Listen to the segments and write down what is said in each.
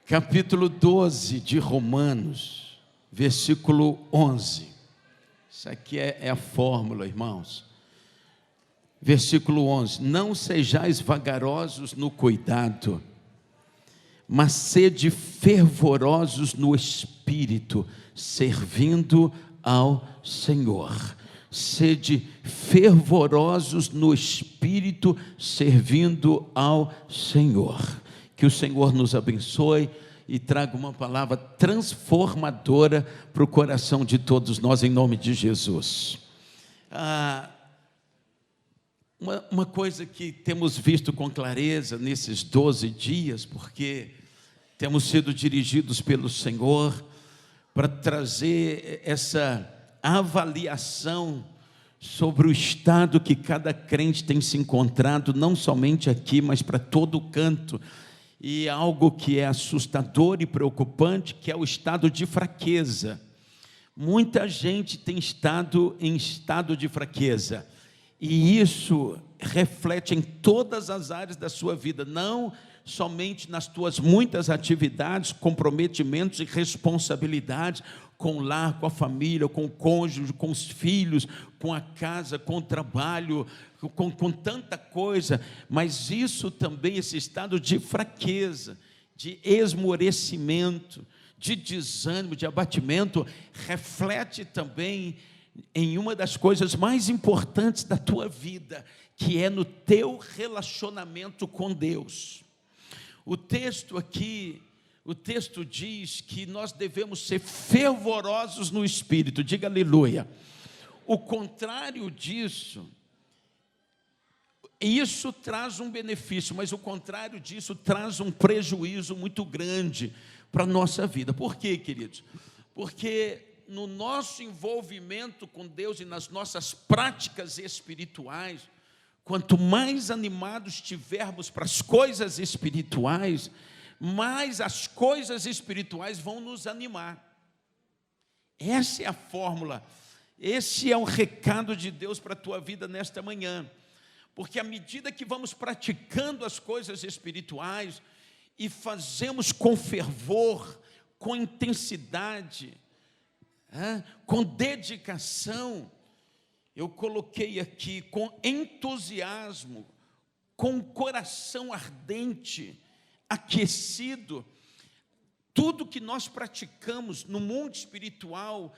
capítulo 12 de Romanos, versículo 11. Isso aqui é a fórmula, irmãos. Versículo 11: não sejais vagarosos no cuidado, mas sede fervorosos no Espírito, servindo ao Senhor. Sede fervorosos no Espírito, servindo ao Senhor. Que o Senhor nos abençoe e traga uma palavra transformadora para o coração de todos nós, em nome de Jesus. Uma coisa que temos visto com clareza nesses 12 dias, porque temos sido dirigidos pelo Senhor para trazer essa avaliação sobre o estado que cada crente tem se encontrado, não somente aqui, mas para todo o canto, e algo que é assustador e preocupante, que é o estado de fraqueza. Muita gente tem estado em estado de fraqueza, e isso reflete em todas as áreas da sua vida, não somente nas tuas muitas atividades, comprometimentos e responsabilidades com o lar, com a família, com o cônjuge, com os filhos, com a casa, com o trabalho, com tanta coisa, mas isso também, esse estado de fraqueza, de esmorecimento, de desânimo, de abatimento, reflete também em uma das coisas mais importantes da tua vida, que é no teu relacionamento com Deus. O texto aqui, o texto diz que nós devemos ser fervorosos no Espírito, diga aleluia. O contrário disso, isso traz um benefício, mas o contrário disso traz um prejuízo muito grande para a nossa vida. Por quê, queridos? Porque no nosso envolvimento com Deus e nas nossas práticas espirituais, quanto mais animados estivermos para as coisas espirituais, mais as coisas espirituais vão nos animar. Essa é a fórmula, esse é o recado de Deus para a tua vida nesta manhã, porque à medida que vamos praticando as coisas espirituais e fazemos com fervor, com intensidade, com dedicação, eu coloquei aqui, com entusiasmo, com coração ardente, aquecido, tudo que nós praticamos no mundo espiritual,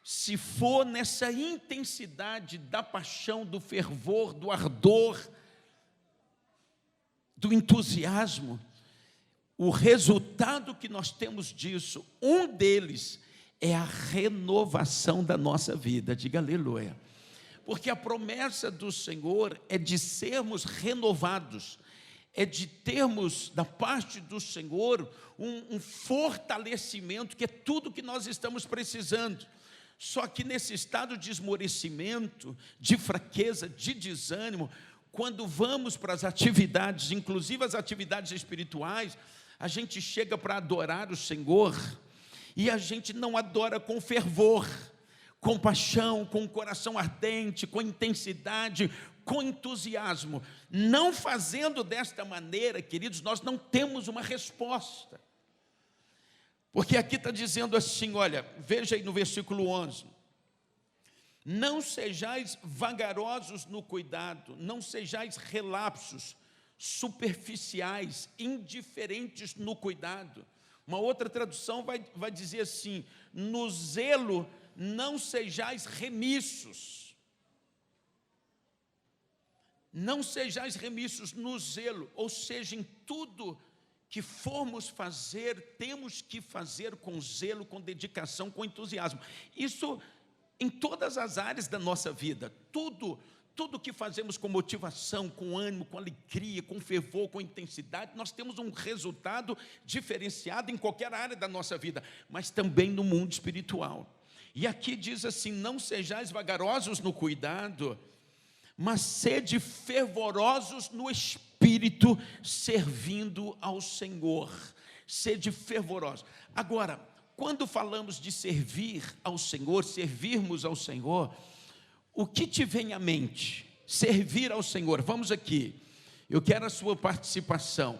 se for nessa intensidade da paixão, do fervor, do ardor, do entusiasmo, o resultado que nós temos disso, um deles é a renovação da nossa vida, diga aleluia. Porque a promessa do Senhor é de sermos renovados, é de termos da parte do Senhor um fortalecimento, que é tudo que nós estamos precisando. Só que nesse estado de esmorecimento, de fraqueza, de desânimo, quando vamos para as atividades, inclusive as atividades espirituais, a gente chega para adorar o Senhor e a gente não adora com fervor, com paixão, com coração ardente, com intensidade, com entusiasmo. Não fazendo desta maneira, queridos, nós não temos uma resposta. Porque aqui está dizendo assim, olha, veja aí no versículo 11. Não sejais vagarosos no cuidado, não sejais relapsos, superficiais, indiferentes no cuidado. Uma outra tradução vai dizer assim, no zelo não sejais remissos. Não sejais remissos no zelo, ou seja, em tudo que formos fazer, temos que fazer com zelo, com dedicação, com entusiasmo. Isso em todas as áreas da nossa vida, tudo que fazemos com motivação, com ânimo, com alegria, com fervor, com intensidade, nós temos um resultado diferenciado em qualquer área da nossa vida, mas também no mundo espiritual. E aqui diz assim, não sejais vagarosos no cuidado, mas sede fervorosos no Espírito, servindo ao Senhor. Sede fervorosos. Agora, quando falamos de servir ao Senhor, servirmos ao Senhor, o que te vem à mente? Servir ao Senhor. Vamos aqui, eu quero a sua participação.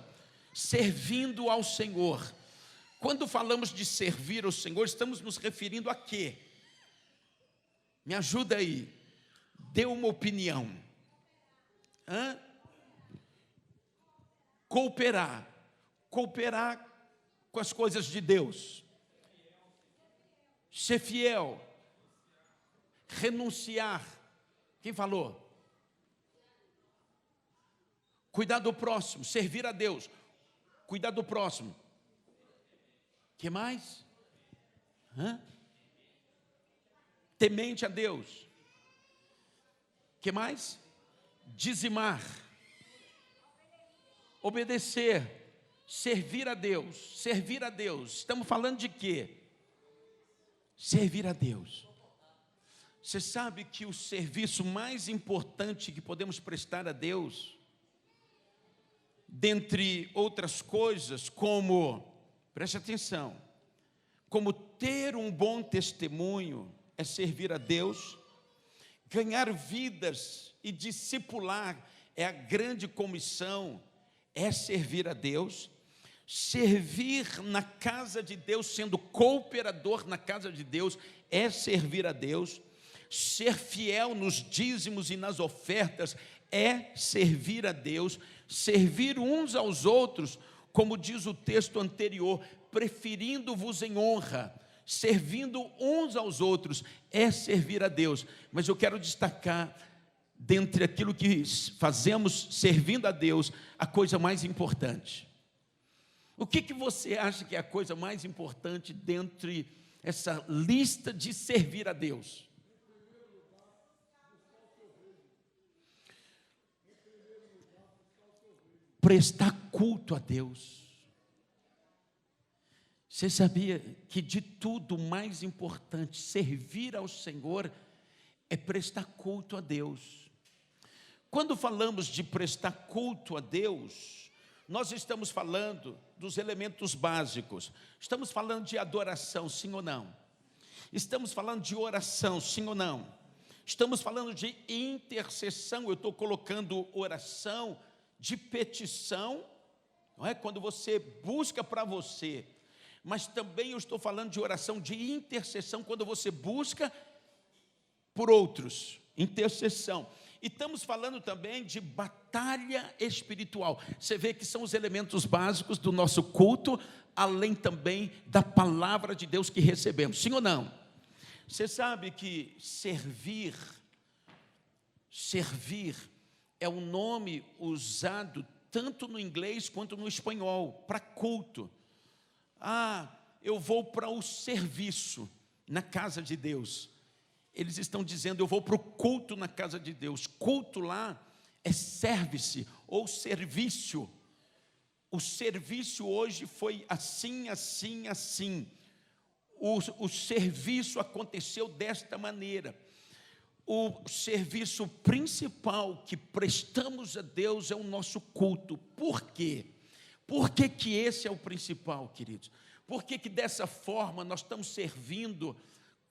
Servindo ao Senhor. Quando falamos de servir ao Senhor, estamos nos referindo a quê? Me ajuda aí. Dê uma opinião. Cooperar. Cooperar com as coisas de Deus. Ser fiel. Renunciar. Quem falou? Cuidar do próximo, servir a Deus. Cuidar do próximo. Que mais? Temente a Deus. Que mais? Dizimar. Obedecer. Servir a Deus. Servir a Deus. Estamos falando de quê? Servir a Deus. Você sabe que o serviço mais importante que podemos prestar a Deus, dentre outras coisas, como, preste atenção, como ter um bom testemunho, é servir a Deus, ganhar vidas e discipular é a grande comissão, é servir a Deus, servir na casa de Deus, sendo cooperador na casa de Deus, é servir a Deus, ser fiel nos dízimos e nas ofertas é servir a Deus, servir uns aos outros, como diz o texto anterior, preferindo-vos em honra, servindo uns aos outros, é servir a Deus. Mas eu quero destacar, dentre aquilo que fazemos servindo a Deus, a coisa mais importante. O que você acha que é a coisa mais importante dentre essa lista de servir a Deus? Prestar culto a Deus. Você sabia que de tudo mais importante, servir ao Senhor, é prestar culto a Deus. Quando falamos de prestar culto a Deus, nós estamos falando dos elementos básicos. Estamos falando de adoração, sim ou não? Estamos falando de oração, sim ou não? Estamos falando de intercessão. Eu estou colocando oração de petição, não é? Quando você busca para você, mas também eu estou falando de oração de intercessão, quando você busca por outros, intercessão. E estamos falando também de batalha espiritual. Você vê que são os elementos básicos do nosso culto, além também da palavra de Deus que recebemos, sim ou não? Você sabe que servir é um nome usado tanto no inglês quanto no espanhol, para culto. Eu vou para o serviço na casa de Deus. Eles estão dizendo, eu vou para o culto na casa de Deus. Culto lá é service ou serviço. O serviço hoje foi assim, assim, assim. O serviço aconteceu desta maneira. O serviço principal que prestamos a Deus é o nosso culto. Por quê? Por que que esse é o principal, queridos? Por que que dessa forma nós estamos servindo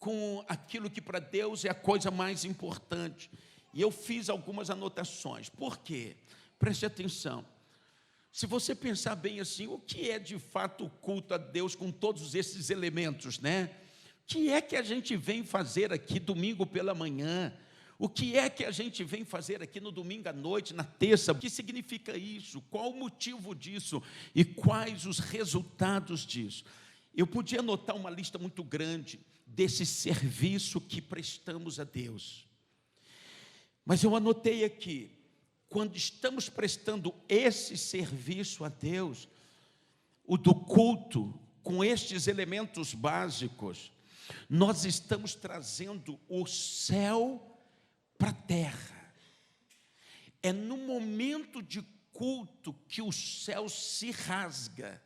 com aquilo que para Deus é a coisa mais importante? E eu fiz algumas anotações. Por quê? Preste atenção. Se você pensar bem assim, o que é de fato o culto a Deus com todos esses elementos, né? O que é que a gente vem fazer aqui domingo pela manhã? O que é que a gente vem fazer aqui no domingo à noite, na terça? O que significa isso? Qual o motivo disso? E quais os resultados disso? Eu podia anotar uma lista muito grande desse serviço que prestamos a Deus. Mas eu anotei aqui, quando estamos prestando esse serviço a Deus, o do culto, com estes elementos básicos, nós estamos trazendo o céu para a terra. É no momento de culto que o céu se rasga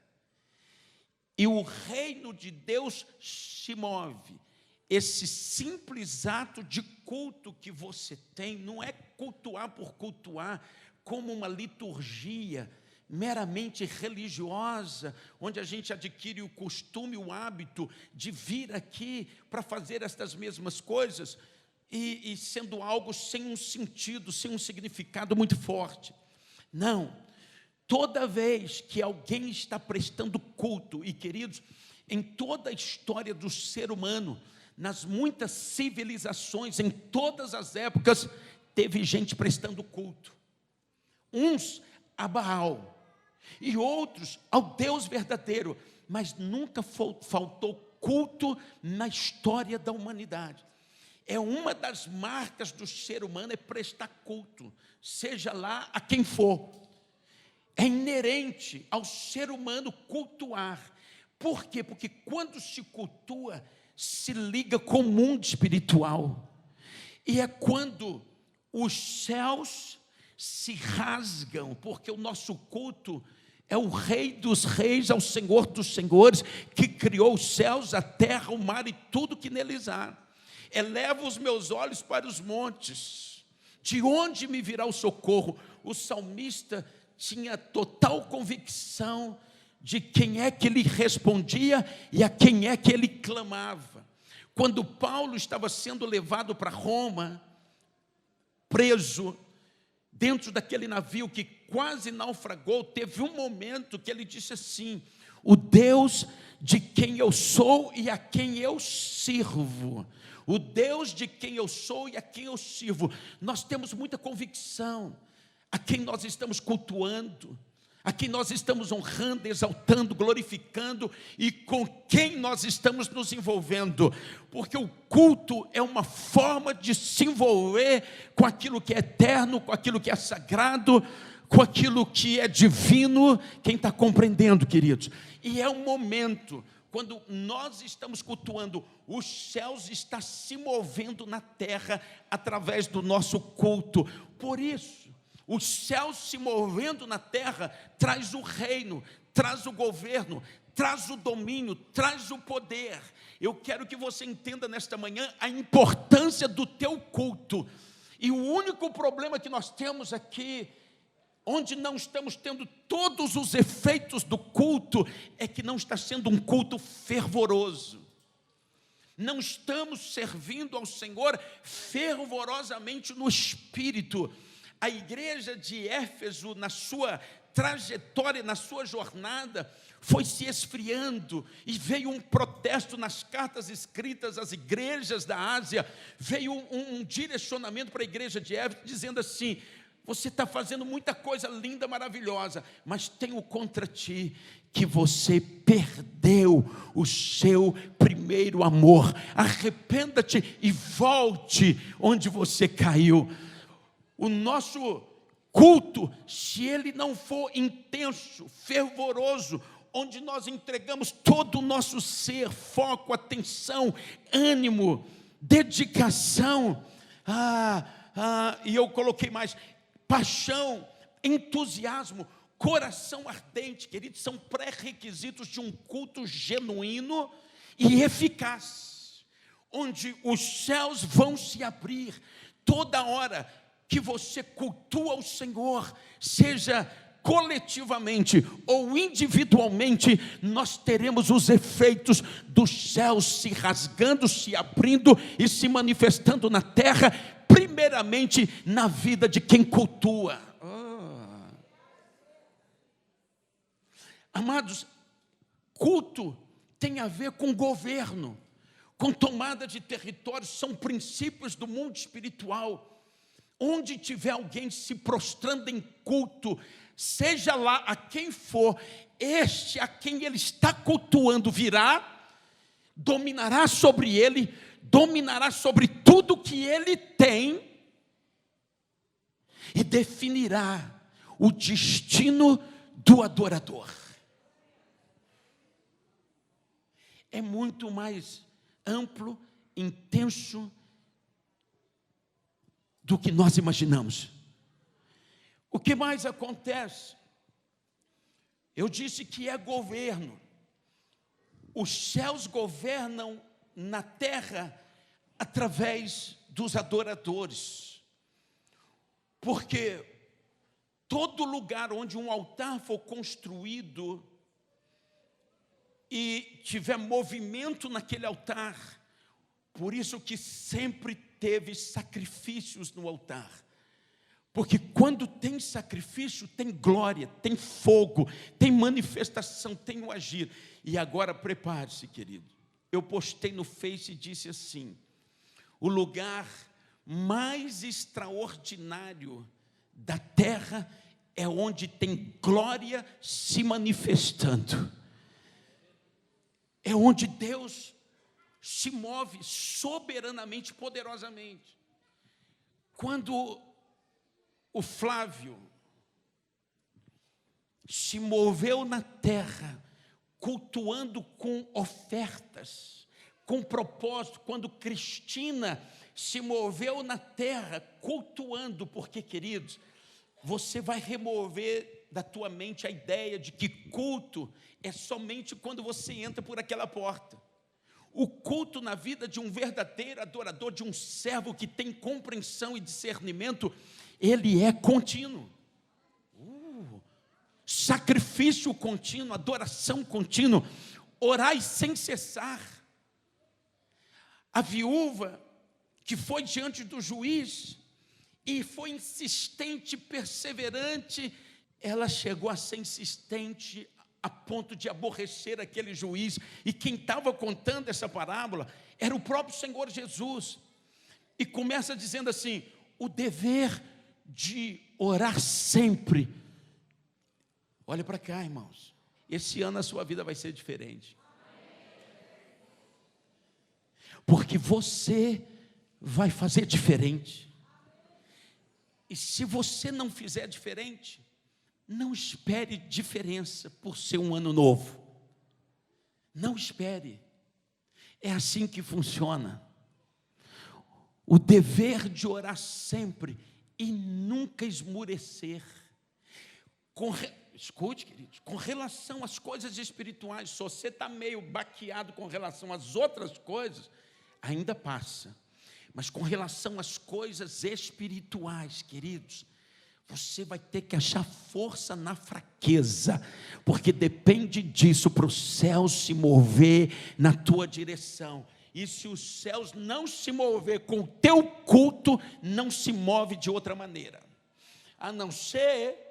e o reino de Deus se move. Esse simples ato de culto que você tem, não é cultuar por cultuar, como uma liturgia meramente religiosa, onde a gente adquire o costume, o hábito de vir aqui para fazer estas mesmas coisas, e sendo algo sem um sentido, sem um significado muito forte. Não, Toda vez que alguém está prestando culto, e queridos, em toda a história do ser humano, nas muitas civilizações, em todas as épocas, teve gente prestando culto. Uns a Baal e outros ao Deus verdadeiro, mas nunca faltou culto na história da humanidade. É uma das marcas do ser humano, é prestar culto, seja lá a quem for. É inerente ao ser humano cultuar. Por quê? Porque quando se cultua, se liga com o mundo espiritual. E é quando os céus se rasgam, porque o nosso culto é o Rei dos Reis, é o Senhor dos Senhores, que criou os céus, a terra, o mar e tudo que neles há. Eleva os meus olhos para os montes, de onde me virá o socorro? O salmista tinha total convicção de quem é que ele respondia e a quem é que ele clamava. Quando Paulo estava sendo levado para Roma, preso, dentro daquele navio que quase naufragou, teve um momento que ele disse assim: o Deus de quem eu sou e a quem eu sirvo. O Deus de quem eu sou e a quem eu sirvo. Nós temos muita convicção a quem nós estamos cultuando, a quem nós estamos honrando, exaltando, glorificando e com quem nós estamos nos envolvendo, porque o culto é uma forma de se envolver com aquilo que é eterno, com aquilo que é sagrado, com aquilo que é divino. Quem está compreendendo, queridos? E é um momento, quando nós estamos cultuando, os céus estão se movendo na terra através do nosso culto. Por isso, os céus se movendo na terra traz o reino, traz o governo, traz o domínio, traz o poder. Eu quero que você entenda nesta manhã a importância do teu culto. E o único problema que nós temos aqui, onde não estamos tendo todos os efeitos do culto, é que não está sendo um culto fervoroso. Não estamos servindo ao Senhor fervorosamente no Espírito. A igreja de Éfeso, na sua trajetória, na sua jornada, foi se esfriando, e veio um protesto nas cartas escritas às igrejas da Ásia, veio um direcionamento para a igreja de Éfeso, dizendo assim: você está fazendo muita coisa linda, maravilhosa, mas tenho contra ti que você perdeu o seu primeiro amor. Arrependa-te e volte onde você caiu. O nosso culto, se ele não for intenso, fervoroso, onde nós entregamos todo o nosso ser, foco, atenção, ânimo, dedicação, e eu coloquei mais, paixão, entusiasmo, coração ardente, queridos, são pré-requisitos de um culto genuíno e eficaz, onde os céus vão se abrir toda hora que você cultua o Senhor, seja coletivamente ou individualmente, nós teremos os efeitos dos céus se rasgando, se abrindo e se manifestando na terra, primeiramente na vida de quem cultua. Amados, culto tem a ver com governo, com tomada de território, são princípios do mundo espiritual. Onde tiver alguém se prostrando em culto, seja lá a quem for, este a quem ele está cultuando virá, dominará sobre ele, dominará sobre tudo que ele tem e definirá o destino do adorador. É muito mais amplo, intenso do que nós imaginamos. O que mais acontece? Eu disse que é governo. Os céus governam na terra através dos adoradores. Porque todo lugar onde um altar for construído e tiver movimento naquele altar, por isso que sempre teve sacrifícios no altar, Porque quando tem sacrifício, tem glória, tem fogo, tem manifestação, tem o agir. E agora prepare-se, querido. Eu postei no Face e disse assim: o lugar mais extraordinário da terra é onde tem glória se manifestando. É onde Deus se move soberanamente, poderosamente. Quando o Flávio se moveu na terra, cultuando com ofertas, com propósito, quando Cristina se moveu na terra, cultuando, porque, queridos, você vai remover da tua mente a ideia de que culto é somente quando você entra por aquela porta. O culto na vida de um verdadeiro adorador, de um servo que tem compreensão e discernimento, ele é contínuo. Sacrifício contínuo, adoração contínua, orai sem cessar. A viúva que foi diante do juiz e foi insistente, perseverante, ela chegou a ser insistente a ponto de aborrecer aquele juiz. E quem estava contando essa parábola era o próprio Senhor Jesus. E começa dizendo assim: o dever de orar sempre. Olha para cá, irmãos. Esse ano a sua vida vai ser diferente. Porque você vai fazer diferente. E se você não fizer diferente, não espere diferença por ser um ano novo. Não espere. É assim que funciona. O dever de orar sempre e nunca esmurecer. Escute, queridos, com relação às coisas espirituais, se você está meio baqueado com relação às outras coisas, ainda passa. Mas com relação às coisas espirituais, queridos, você vai ter que achar força na fraqueza, porque depende disso para o céu se mover na tua direção. E se os céus não se mover com o teu culto, não se move de outra maneira, a não ser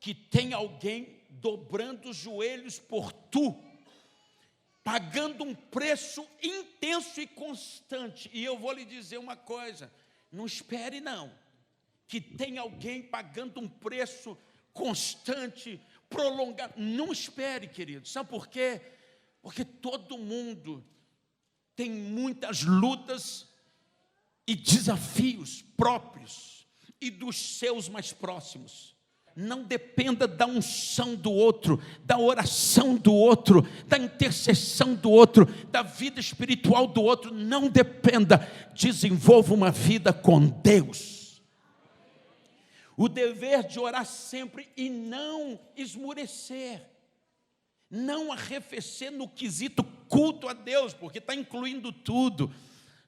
que tenha alguém dobrando os joelhos por tu, pagando um preço intenso e constante. E eu vou lhe dizer uma coisa: não espere não, que tenha alguém pagando um preço constante, prolongado. Não espere, querido. Sabe por quê? Porque todo mundo tem muitas lutas e desafios próprios e dos seus mais próximos. Não dependa da unção do outro, da oração do outro, da intercessão do outro, da vida espiritual do outro. Não dependa. Desenvolva uma vida com Deus. O dever de orar sempre e não esmurecer, não arrefecer no quesito culto a Deus, porque está incluindo tudo.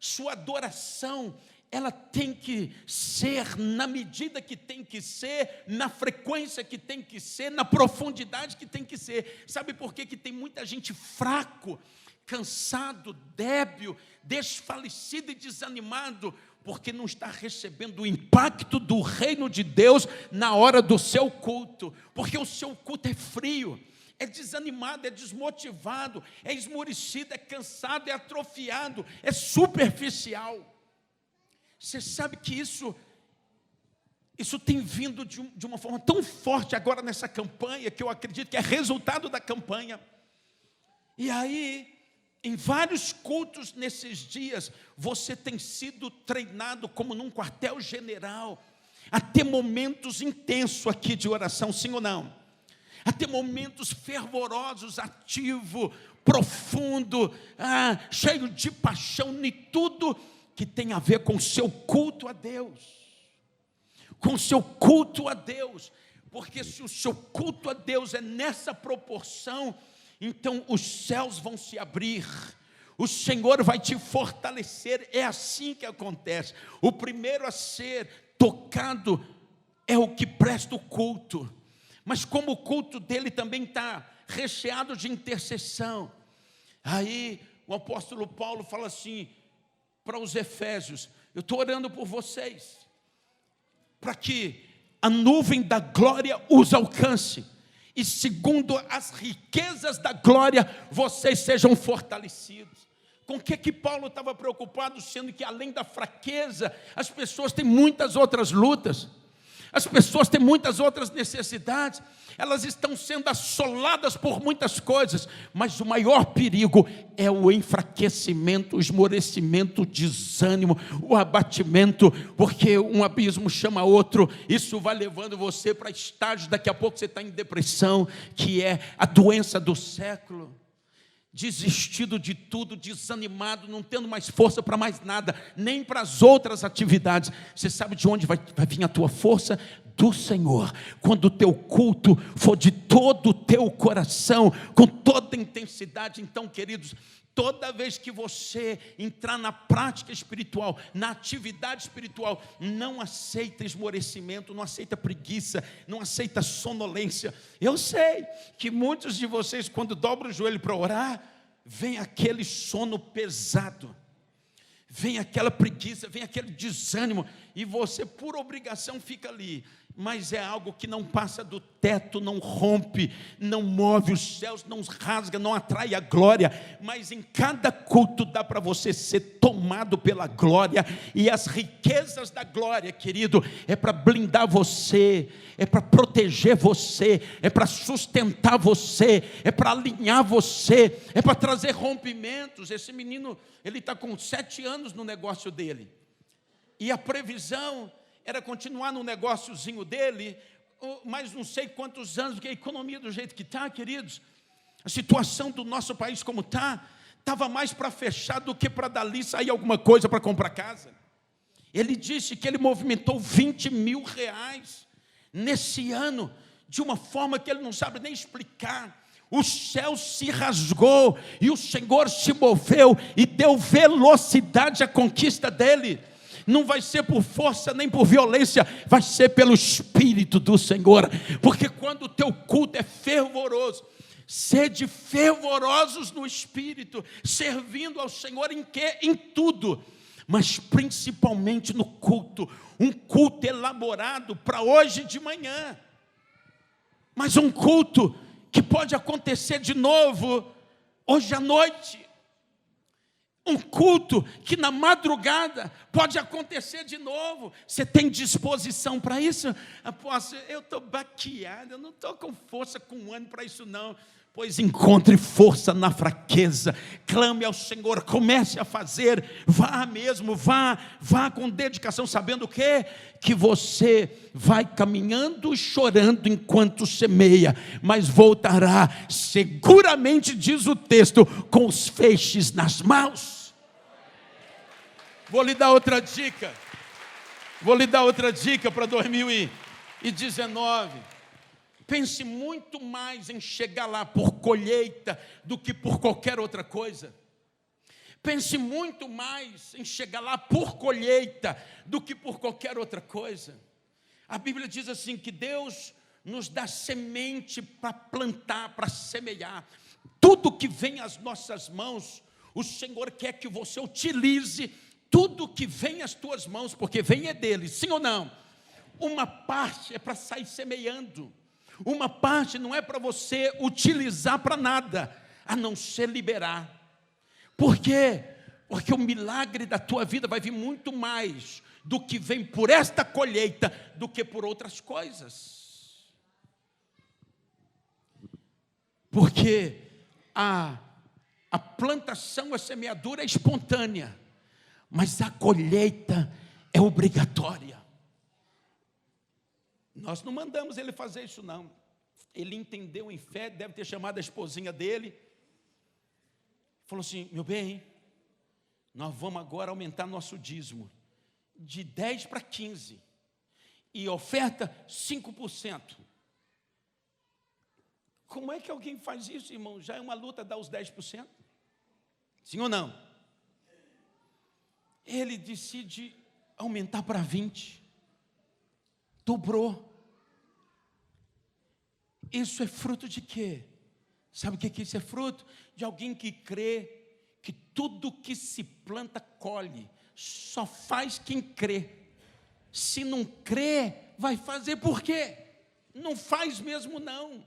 Sua adoração, ela tem que ser na medida que tem que ser, na frequência que tem que ser, na profundidade que tem que ser. Sabe por quê que tem muita gente fraco, cansado, débil, desfalecido e desanimado? Porque não está recebendo o impacto do reino de Deus na hora do seu culto, porque o seu culto é frio, é desanimado, é desmotivado, é esmorecido, é cansado, é atrofiado, é superficial. Você sabe que isso tem vindo de uma forma tão forte agora nessa campanha, que eu acredito que é resultado da campanha. E aí, em vários cultos nesses dias, você tem sido treinado como num quartel-general, a ter momentos intensos aqui de oração, sim ou não? A ter momentos fervorosos, ativo, profundo, cheio de paixão em tudo que tem a ver com o seu culto a Deus, com o seu culto a Deus, porque se o seu culto a Deus é nessa proporção, então os céus vão se abrir, o Senhor vai te fortalecer. É assim que acontece. O primeiro a ser tocado é o que presta o culto, mas como o culto dele também está recheado de intercessão, aí o apóstolo Paulo fala assim para os Efésios: eu estou orando por vocês, para que a nuvem da glória os alcance, e segundo as riquezas da glória, vocês sejam fortalecidos. Com o que Paulo estava preocupado, sendo que além da fraqueza, as pessoas têm muitas outras lutas, as pessoas têm muitas outras necessidades, elas estão sendo assoladas por muitas coisas, mas o maior perigo é o enfraquecimento, o esmorecimento, o desânimo, o abatimento, porque um abismo chama outro, isso vai levando você para estágios, daqui a pouco você está em depressão, que é a doença do século, desistido de tudo, desanimado, não tendo mais força para mais nada, nem para as outras atividades. Você sabe de onde vai vir a tua força? Do Senhor. Quando o teu culto for de todo o teu coração, com toda a intensidade. Então, queridos, toda vez que você entrar na prática espiritual, na atividade espiritual, não aceita esmorecimento, não aceita preguiça, não aceita sonolência. Eu sei que muitos de vocês, quando dobram o joelho para orar, vem aquele sono pesado, vem aquela preguiça, vem aquele desânimo, e você, por obrigação, fica ali. Mas é algo que não passa do teto, não rompe, não move os céus, não rasga, não atrai a glória. Mas em cada culto dá para você ser tomado pela glória. E as riquezas da glória, querido, é para blindar você, é para proteger você, é para sustentar você, é para alinhar você, é para trazer rompimentos. Esse menino, ele está com 7 anos no negócio dele, e a previsão era continuar no negóciozinho dele, mais não sei quantos anos, porque a economia do jeito que está, queridos, a situação do nosso país como está, estava mais para fechar do que para dali sair alguma coisa para comprar casa. Ele disse que ele movimentou 20 mil reais nesse ano, de uma forma que ele não sabe nem explicar. O céu se rasgou, e o Senhor se moveu, e deu velocidade à conquista dele. Não vai ser por força nem por violência, vai ser pelo Espírito do Senhor, porque quando o teu culto é fervoroso, sede fervorosos no Espírito, servindo ao Senhor em quê? Em tudo, mas principalmente no culto, um culto elaborado para hoje de manhã, mas um culto que pode acontecer de novo hoje à noite, um culto que na madrugada pode acontecer de novo. Você tem disposição para isso? Apóstolo, eu estou baqueado, eu não estou com força, com ânimo para isso não. Pois encontre força na fraqueza, clame ao Senhor, comece a fazer, vá mesmo, vá com dedicação, sabendo o quê? Que você vai caminhando e chorando enquanto semeia, mas voltará, seguramente diz o texto, com os feixes nas mãos. Vou lhe dar outra dica para 2019. Pense muito mais em chegar lá por colheita do que por qualquer outra coisa. Pense muito mais em chegar lá por colheita do que por qualquer outra coisa. A Bíblia diz assim, que Deus nos dá semente para plantar, para semear. Tudo que vem às nossas mãos, o Senhor quer que você utilize tudo que vem às tuas mãos, porque vem é dele, sim ou não? Uma parte é para sair semeando, uma parte não é para você utilizar para nada, a não ser liberar. Por quê? Porque o milagre da tua vida vai vir muito mais do que vem por esta colheita, do que por outras coisas. Porque a plantação, a semeadura é espontânea, mas a colheita é obrigatória. Nós não mandamos ele fazer isso não. Ele entendeu em fé, deve ter chamado a esposinha dele, falou assim, meu bem, nós vamos agora aumentar nosso dízimo de 10 para 15, e oferta 5%. Como é que alguém faz isso, irmão? Já é uma luta dar os 10%? Sim ou não? Ele decide aumentar para 20%. Dobrou. Isso é fruto de quê? Sabe o que isso é fruto? De alguém que crê que tudo que se planta, colhe. Só faz quem crê. Se não crê, vai fazer. Por quê? Não faz mesmo não.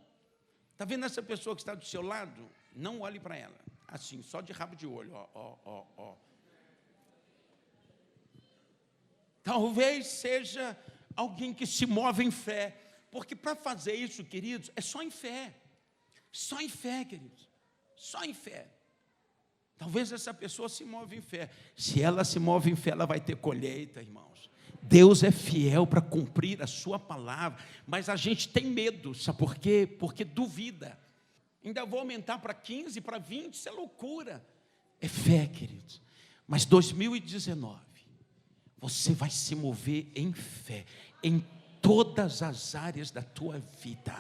Está vendo essa pessoa que está do seu lado? Não olhe para ela, assim, só de rabo de olho, ó. Talvez seja alguém que se move em fé, porque para fazer isso, queridos, é só em fé, queridos, só em fé. Talvez essa pessoa se move em fé. Se ela se move em fé, ela vai ter colheita, irmãos. Deus é fiel para cumprir a sua palavra, mas a gente tem medo, sabe por quê? Porque duvida. Ainda vou aumentar para 15, para 20, isso é loucura. É fé, queridos. Mas 2019, você vai se mover em fé, em todas as áreas da tua vida.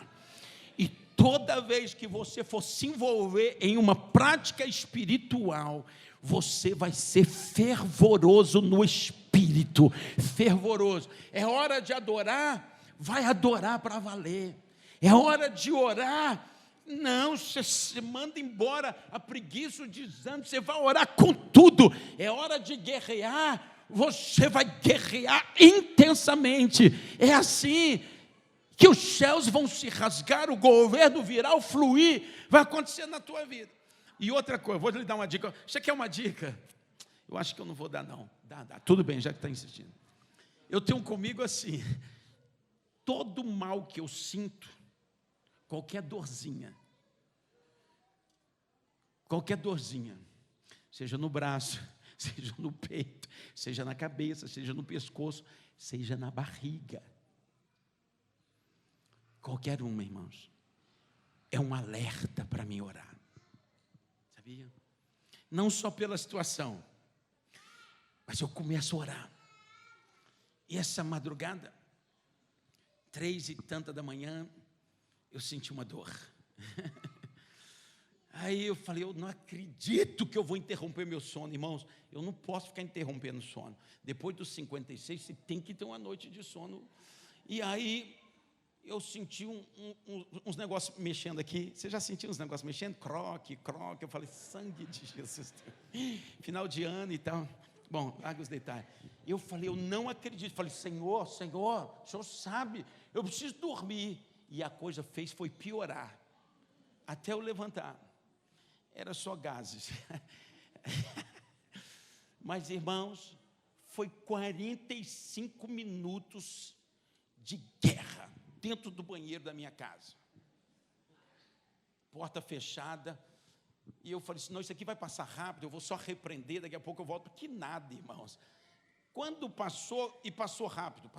E toda vez que você for se envolver em uma prática espiritual, você vai ser fervoroso no espírito, fervoroso. É hora de adorar, vai adorar para valer. É hora de orar, não, você manda embora a preguiça, o desânimo, você vai orar com tudo. É hora de guerrear, você vai guerrear intensamente. É assim que os céus vão se rasgar, o governo virá, o fluir vai acontecer na tua vida. E outra coisa, vou lhe dar uma dica. Você quer uma dica? Eu acho que eu não vou dar não. Dá. Tudo bem, já que está insistindo. Eu tenho comigo assim, todo mal que eu sinto, qualquer dorzinha, seja no braço, seja no peito, seja na cabeça, seja no pescoço, seja na barriga, qualquer uma, irmãos, é um alerta para mim orar, sabia? Não só pela situação, mas eu começo a orar. E essa madrugada, 3 e tanta da manhã, eu senti uma dor. Aí eu falei, eu não acredito que eu vou interromper meu sono, irmãos. Eu não posso ficar interrompendo o sono. Depois dos 56, você tem que ter uma noite de sono. E aí eu senti uns negócios mexendo aqui. Você já sentiu uns negócios mexendo? Croque. Eu falei, sangue de Jesus. Final de ano e tal. Bom, larga os detalhes. Eu falei, eu não acredito. Falei, Senhor, o Senhor sabe, eu preciso dormir. E a coisa foi piorar. Até eu levantar. Era só gases. Mas, irmãos, foi 45 minutos de guerra dentro do banheiro da minha casa. Porta fechada. E eu falei, senão isso aqui vai passar rápido, eu vou só repreender, daqui a pouco eu volto. Que nada, irmãos. Quando passou, e passou rápido,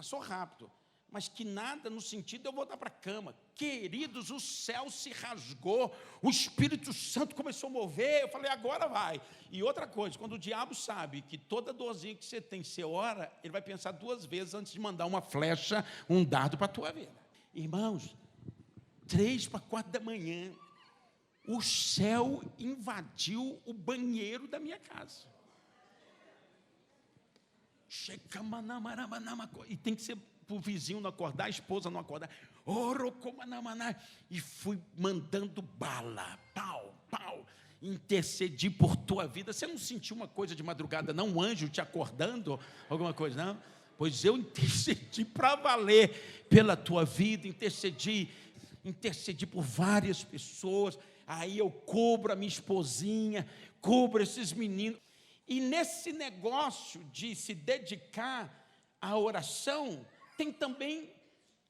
mas que nada no sentido de eu voltar para a cama. Queridos, o céu se rasgou, o Espírito Santo começou a mover, eu falei, agora vai. E outra coisa, quando o diabo sabe que toda dorzinha que você tem, você ora, ele vai pensar 2 vezes antes de mandar uma flecha, um dardo para a tua vida. Irmãos, 3 para 4 da manhã, o céu invadiu o banheiro da minha casa. E tem que ser para o vizinho não acordar, a esposa não acordar. E fui mandando bala, pau, intercedi por tua vida. Você não sentiu uma coisa de madrugada, não? Um anjo te acordando, alguma coisa, não? Pois eu intercedi para valer pela tua vida, intercedi por várias pessoas. Aí eu cubro a minha esposinha, cubro esses meninos. E nesse negócio de se dedicar à oração, tem também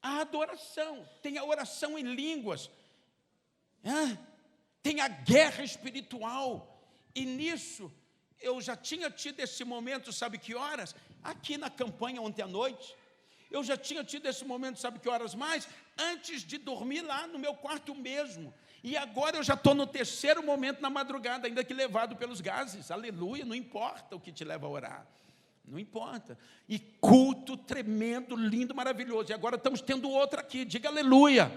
a adoração, tem a oração em línguas, tem a guerra espiritual. E nisso, eu já tinha tido esse momento, sabe que horas? Aqui na campanha ontem à noite. Eu já tinha tido esse momento, sabe que horas mais? Antes de dormir lá no meu quarto mesmo. E agora eu já estou no 3º momento na madrugada, ainda que levado pelos gases. Aleluia, não importa o que te leva a orar. Não importa. E culto tremendo, lindo, maravilhoso. E agora estamos tendo outro aqui, diga aleluia.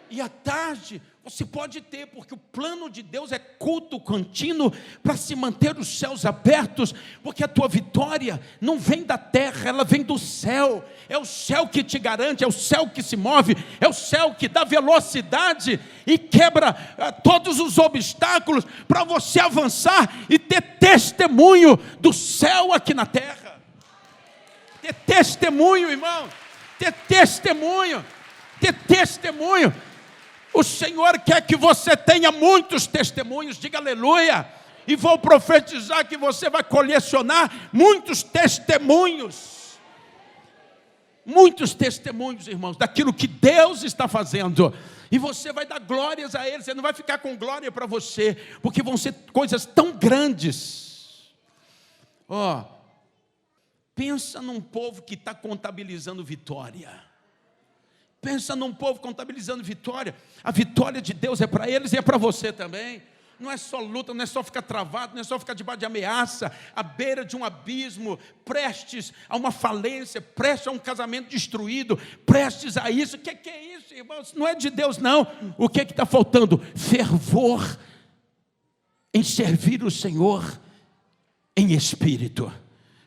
E à tarde você pode ter, porque o plano de Deus é culto contínuo para se manter os céus abertos, porque a tua vitória não vem da terra, ela vem do céu. É o céu que te garante, é o céu que se move, é o céu que dá velocidade e quebra todos os obstáculos para você avançar e ter testemunho do céu aqui na terra. Ter testemunho, irmão. ter testemunho, ter testemunho. O Senhor quer que você tenha muitos testemunhos, diga aleluia. E vou profetizar que você vai colecionar muitos testemunhos. Muitos testemunhos, irmãos, daquilo que Deus está fazendo. E você vai dar glórias a Ele. Você não vai ficar com glória para você, porque vão ser coisas tão grandes. Pensa num povo que está contabilizando vitória. Pensa num povo contabilizando vitória. A vitória de Deus é para eles e é para você também. Não é só luta, não é só ficar travado, não é só ficar debaixo de ameaça, à beira de um abismo, prestes a uma falência, prestes a um casamento destruído, prestes a isso. O que é isso, irmãos? Não é de Deus, não. O que está faltando? Fervor em servir o Senhor em espírito.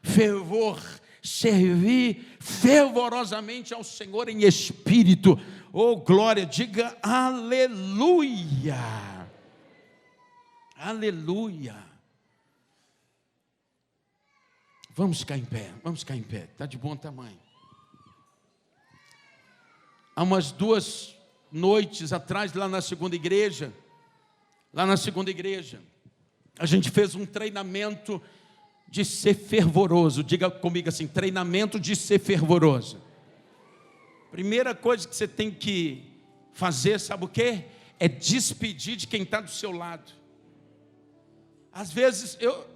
Fervor, servir fervorosamente ao Senhor em espírito. Oh, glória, diga aleluia. Aleluia. Vamos ficar em pé, está de bom tamanho. Há umas 2 noites atrás, lá na segunda igreja, a gente fez um treinamento de ser fervoroso. Diga comigo assim, treinamento de ser fervoroso. Primeira coisa que você tem que fazer, sabe o quê? É despedir de quem está do seu lado. Às vezes eu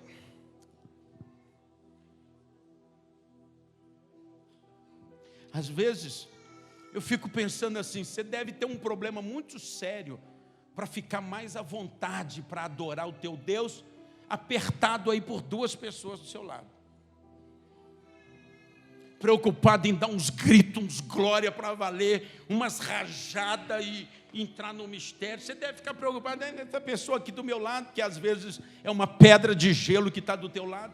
fico pensando assim, você deve ter um problema muito sério para ficar mais à vontade para adorar o teu Deus, apertado aí por 2 pessoas do seu lado. Preocupado em dar uns gritos, uns glória para valer, umas rajadas e entrar no mistério. Você deve ficar preocupado nessa pessoa aqui do meu lado, que às vezes é uma pedra de gelo que está do teu lado.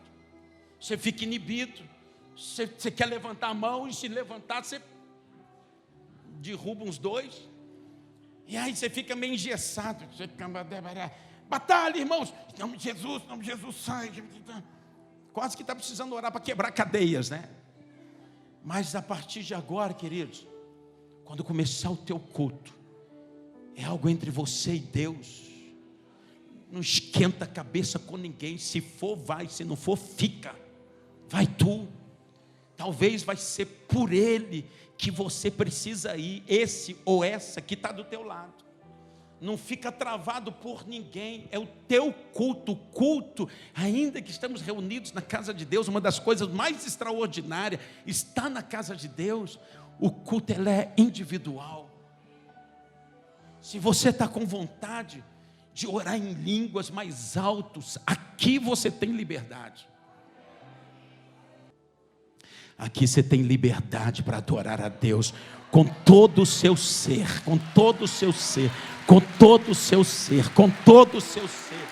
Você fica inibido. Você quer levantar a mão e se levantar, você derruba uns 2. E aí você fica meio engessado. Você fica... Batalha, irmãos. Em nome de Jesus, sai. Quase que está precisando orar para quebrar cadeias, né? Mas a partir de agora, queridos, quando começar o teu culto, é algo entre você e Deus. Não esquenta a cabeça com ninguém. Se for, vai. Se não for, fica. Vai tu. Talvez vai ser por Ele que você precisa ir. Esse ou essa que está do teu lado. Não fica travado por ninguém. É o teu culto. O culto, ainda que estamos reunidos na casa de Deus, uma das coisas mais extraordinárias está na casa de Deus. O culto, ele é individual. Se você está com vontade de orar em línguas mais altos, aqui você tem liberdade. Aqui você tem liberdade para adorar a Deus com todo o seu ser, com todo o seu ser, com todo o seu ser, com todo o seu ser.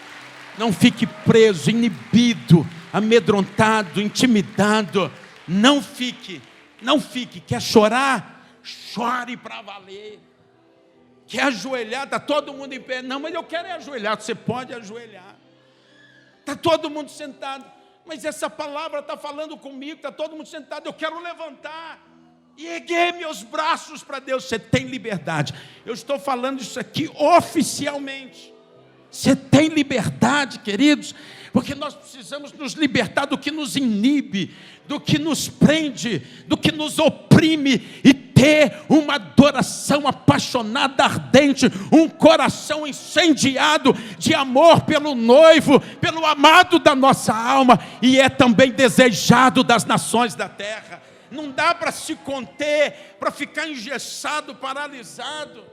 Não fique preso, inibido, amedrontado, intimidado. Não fique. Quer chorar? Chore para valer. Quer ajoelhar? Está todo mundo em pé. Não, mas eu quero ajoelhar. Você pode ajoelhar. Está todo mundo sentado. Mas essa palavra está falando comigo. Está todo mundo sentado. Eu quero levantar e erguer meus braços para Deus. Você tem liberdade. Eu estou falando isso aqui oficialmente. Você tem liberdade, queridos, porque nós precisamos nos libertar do que nos inibe, do que nos prende, do que nos oprime, e ter uma adoração apaixonada, ardente, um coração incendiado de amor pelo noivo, pelo amado da nossa alma, e é também desejado das nações da terra. Não dá para se conter, para ficar engessado, paralisado.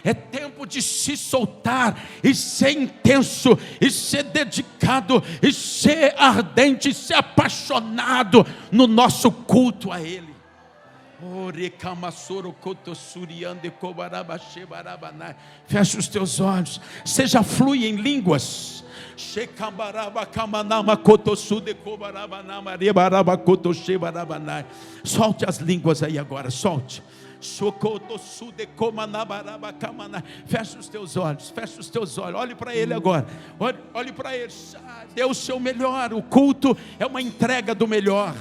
É tempo de se soltar e ser intenso, e ser dedicado, e ser ardente, e ser apaixonado no nosso culto a Ele. Feche os teus olhos. Você já flui em línguas? Solte as línguas aí agora, solte. Feche os teus olhos, olhe para Ele agora, olhe para Ele, dê o seu melhor. O culto é uma entrega do melhor.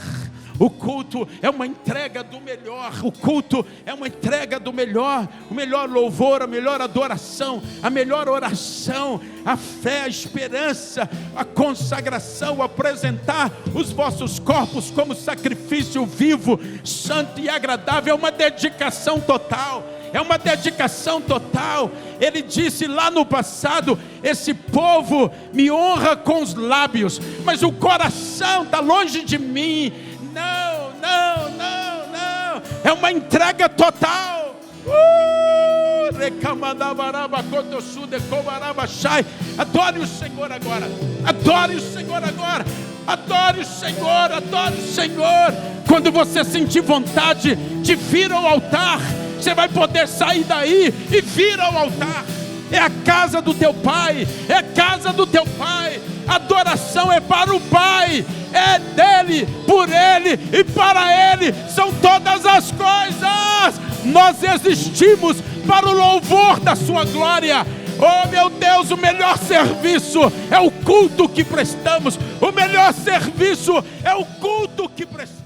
O culto é uma entrega do melhor. O culto é uma entrega do melhor. O melhor louvor, a melhor adoração, a melhor oração, a fé, a esperança, a consagração, apresentar os vossos corpos como sacrifício vivo, santo e agradável. É uma dedicação total. É uma dedicação total. Ele disse lá no passado: esse povo me honra com os lábios, mas o coração está longe de mim. Não. É uma entrega total. Adore o Senhor agora. Adore o Senhor agora. Adore o Senhor. Adore o Senhor. Quando você sentir vontade de vir ao altar, você vai poder sair daí e vir ao altar. É a casa do teu Pai. É a casa do teu Pai. Adoração é para o Pai. É dele, por Ele e para Ele são todas as coisas. Nós existimos para o louvor da sua glória. Oh meu Deus, o melhor serviço é o culto que prestamos. O melhor serviço é o culto que prestamos.